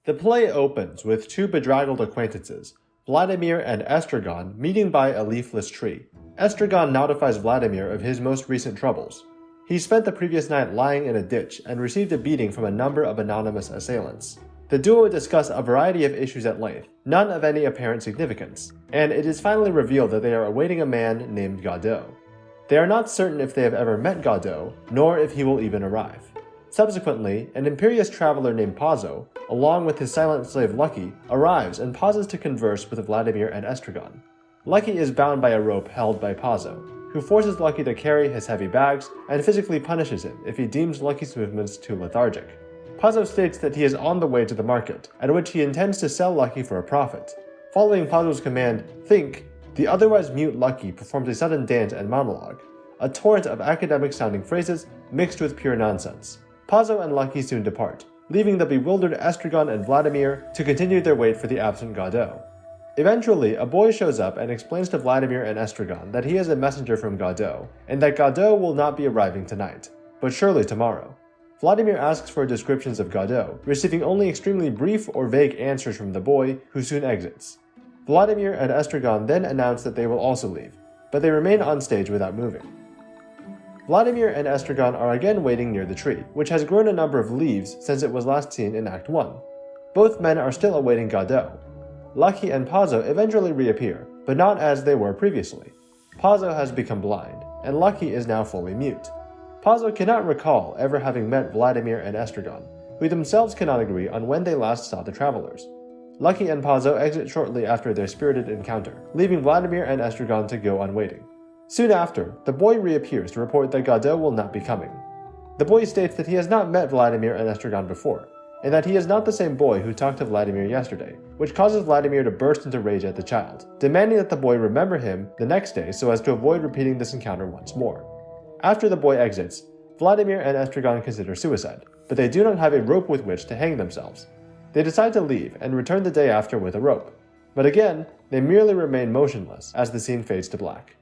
The play opens with two bedraggled acquaintances, Vladimir and Estragon, meeting by a leafless tree. Estragon notifies Vladimir of his most recent troubles. He spent the previous night lying in a ditch and received a beating from a number of anonymous assailants. The duo discuss a variety of issues at length, none of any apparent significance, and it is finally revealed that they are awaiting a man named Godot. They are not certain if they have ever met Godot, nor if he will even arrive. Subsequently, an imperious traveler named Pazzo, along with his silent slave Lucky, arrives and pauses to converse with Vladimir and Estragon. Lucky is bound by a rope held by Pazzo, who forces Lucky to carry his heavy bags and physically punishes him if he deems Lucky's movements too lethargic. Pazzo states that he is on the way to the market, at which he intends to sell Lucky for a profit. Following Pazzo's command, think, the otherwise mute Lucky performs a sudden dance and monologue, a torrent of academic-sounding phrases mixed with pure nonsense. Pazzo and Lucky soon depart, leaving the bewildered Estragon and Vladimir to continue their wait for the absent Godot. Eventually, a boy shows up and explains to Vladimir and Estragon that he is a messenger from Godot, and that Godot will not be arriving tonight, but surely tomorrow. Vladimir asks for descriptions of Godot, receiving only extremely brief or vague answers from the boy, who soon exits. Vladimir and Estragon then announce that they will also leave, but they remain on stage without moving. Vladimir and Estragon are again waiting near the tree, which has grown a number of leaves since it was last seen in Act 1. Both men are still awaiting Godot. Lucky and Pazzo eventually reappear, but not as they were previously. Pazzo has become blind, and Lucky is now fully mute. Pazzo cannot recall ever having met Vladimir and Estragon, who themselves cannot agree on when they last saw the travelers. Lucky and Pazzo exit shortly after their spirited encounter, leaving Vladimir and Estragon to go on waiting. Soon after, the boy reappears to report that Godot will not be coming. The boy states that he has not met Vladimir and Estragon before, and that he is not the same boy who talked to Vladimir yesterday, which causes Vladimir to burst into rage at the child, demanding that the boy remember him the next day so as to avoid repeating this encounter once more. After the boy exits, Vladimir and Estragon consider suicide, but they do not have a rope with which to hang themselves. They decide to leave and return the day after with a rope, but again, they merely remain motionless as the scene fades to black.